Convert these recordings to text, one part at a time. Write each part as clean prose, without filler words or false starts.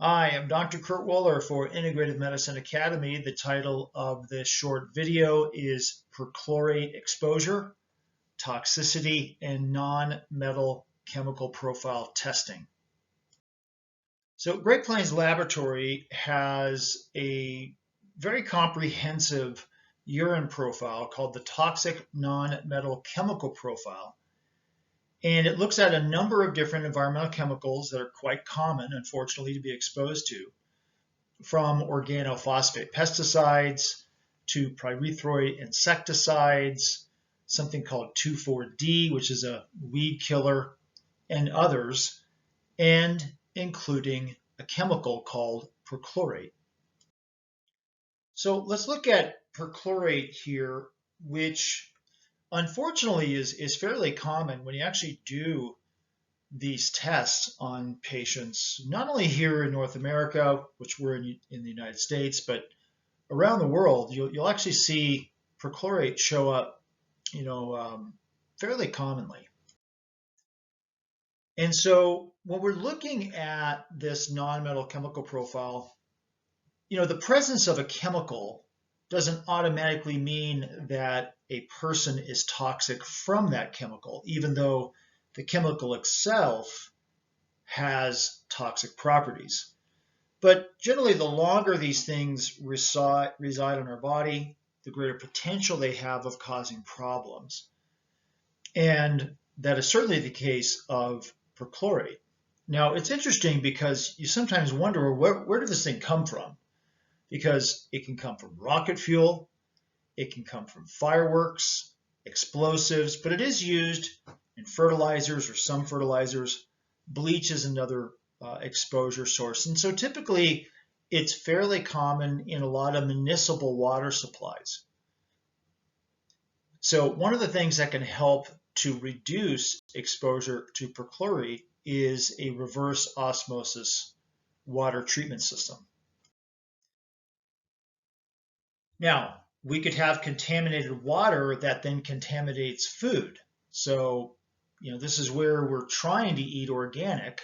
Hi, I'm Dr. Kurt Woeller for Integrative Medicine Academy. The title of this short video is Perchlorate Exposure, Toxicity, and Non-Metal Chemical Profile Testing. So Great Plains Laboratory has a very comprehensive urine profile called the Toxic Non-Metal Chemical Profile. And it looks at a number of different environmental chemicals that are quite common, unfortunately, to be exposed to, from organophosphate pesticides to pyrethroid insecticides, something called 2,4-D, which is a weed killer, and others, and including a chemical called perchlorate. So let's look at perchlorate here, which unfortunately is fairly common when you actually do these tests on patients, not only here in North America, which we're in the United States, but around the world. You'll actually see perchlorate show up, fairly commonly. And so when we're looking at this non-metal chemical profile, the presence of a chemical doesn't automatically mean that a person is toxic from that chemical, even though the chemical itself has toxic properties. But generally, the longer these things reside in our body, the greater potential they have of causing problems. And that is certainly the case of perchlorate. Now, it's interesting because you sometimes wonder, where did this thing come from? Because it can come from rocket fuel, it can come from fireworks, explosives, but it is used in fertilizers or some fertilizers. Bleach is another exposure source. And so typically it's fairly common in a lot of municipal water supplies. So one of the things that can help to reduce exposure to perchlorate is a reverse osmosis water treatment system. Now, we could have contaminated water that then contaminates food. So, this is where we're trying to eat organic,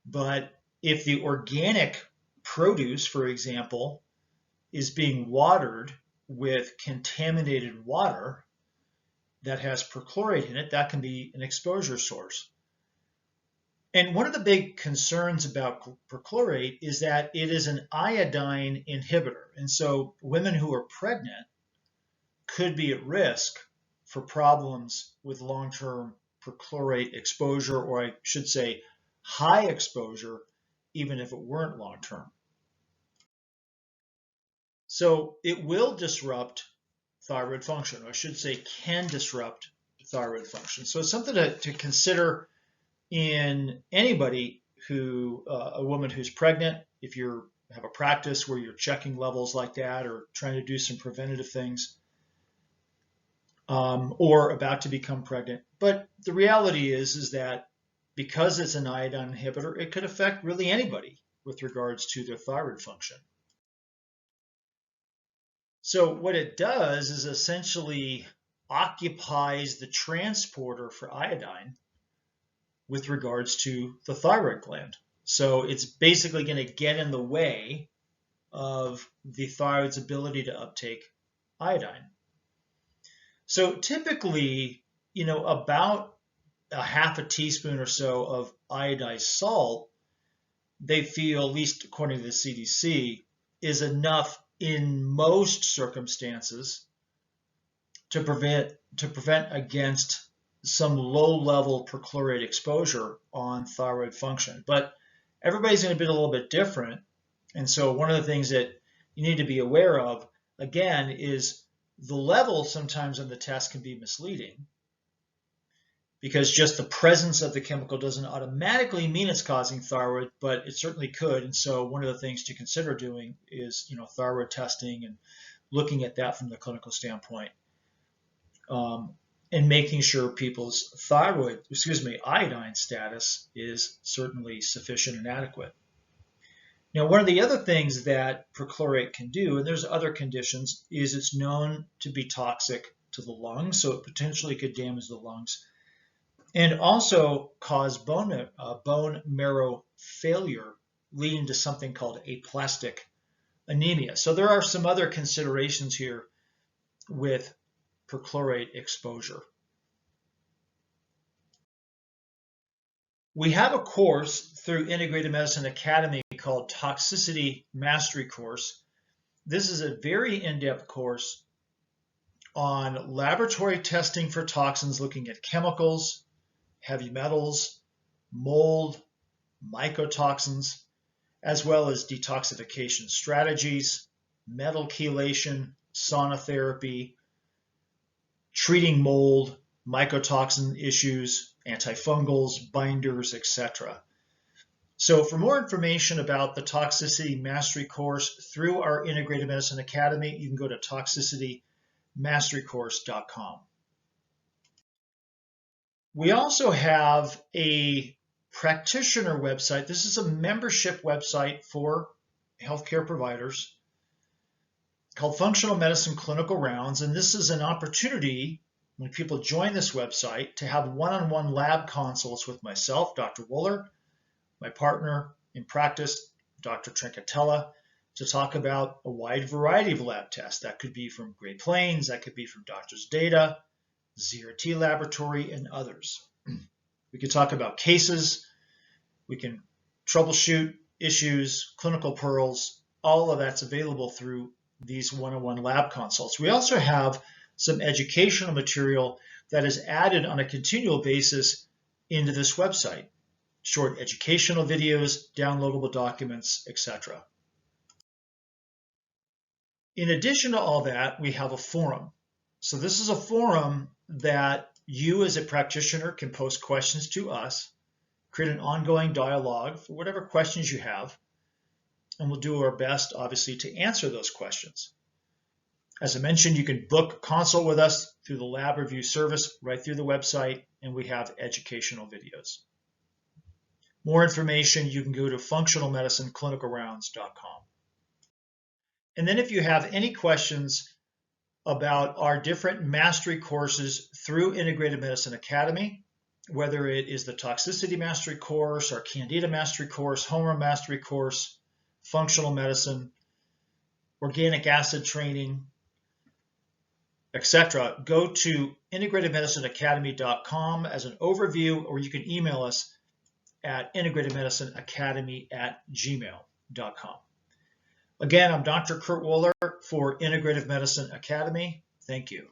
but if the organic produce, for example, is being watered with contaminated water that has perchlorate in it, that can be an exposure source. And one of the big concerns about perchlorate is that it is an iodine inhibitor. And so women who are pregnant could be at risk for problems with long-term perchlorate exposure, or I should say high exposure, even if it weren't long-term. So it will disrupt thyroid function, or I should say can disrupt thyroid function. So it's something to consider in anybody a woman who's pregnant, if you have a practice where you're checking levels like that or trying to do some preventative things, or about to become pregnant. But the reality is that because it's an iodine inhibitor, it could affect really anybody with regards to their thyroid function. So what it does is essentially occupies the transporter for iodine with regards to the thyroid gland. So it's basically going to get in the way of the thyroid's ability to uptake iodine. So typically, about a half a teaspoon or so of iodized salt, they feel, at least according to the CDC, is enough in most circumstances to prevent against some low-level perchlorate exposure on thyroid function. But everybody's going to be a little bit different. And so one of the things that you need to be aware of, again, is the level sometimes on the test can be misleading, because just the presence of the chemical doesn't automatically mean it's causing thyroid, but it certainly could. And so one of the things to consider doing is, thyroid testing and looking at that from the clinical standpoint. And making sure people's iodine status is certainly sufficient and adequate. Now, one of the other things that perchlorate can do, and there's other conditions, is it's known to be toxic to the lungs, so it potentially could damage the lungs, and also cause bone marrow failure leading to something called aplastic anemia. So there are some other considerations here with perchlorate exposure. We have a course through Integrative Medicine Academy called Toxicity Mastery Course. This is a very in-depth course on laboratory testing for toxins, looking at chemicals, heavy metals, mold, mycotoxins, as well as detoxification strategies, metal chelation, sauna therapy, treating mold, mycotoxin issues, antifungals, binders, etc. So for more information about the Toxicity Mastery Course through our Integrative Medicine Academy, you can go to toxicitymasterycourse.com. We also have a practitioner website. This is a membership website for healthcare providers called Functional Medicine Clinical Rounds, and this is an opportunity when people join this website to have one-on-one lab consults with myself, Dr. Woeller, my partner in practice, Dr. Trincatella, to talk about a wide variety of lab tests. That could be from Great Plains, that could be from Doctor's Data, ZRT Laboratory, and others. We could talk about cases, we can troubleshoot issues, clinical pearls, all of that's available through these one-on-one lab consults. We also have some educational material that is added on a continual basis into this website. Short educational videos, downloadable documents, etc. In addition to all that, we have a forum. So this is a forum that you as a practitioner can post questions to us, create an ongoing dialogue for whatever questions you have, and we'll do our best, obviously, to answer those questions. As I mentioned, you can book a consult with us through the lab review service right through the website, and we have educational videos. More information, you can go to functionalmedicineclinicalrounds.com. And then if you have any questions about our different mastery courses through Integrative Medicine Academy, whether it is the Toxicity Mastery Course, our Candida Mastery Course, Homer Mastery Course, Functional Medicine, Organic Acid Training, etc., go to integrativemedicineacademy.com as an overview, or you can email us at integrativemedicineacademy@gmail.com. Again, I'm Dr. Kurt Woeller for Integrative Medicine Academy. Thank you.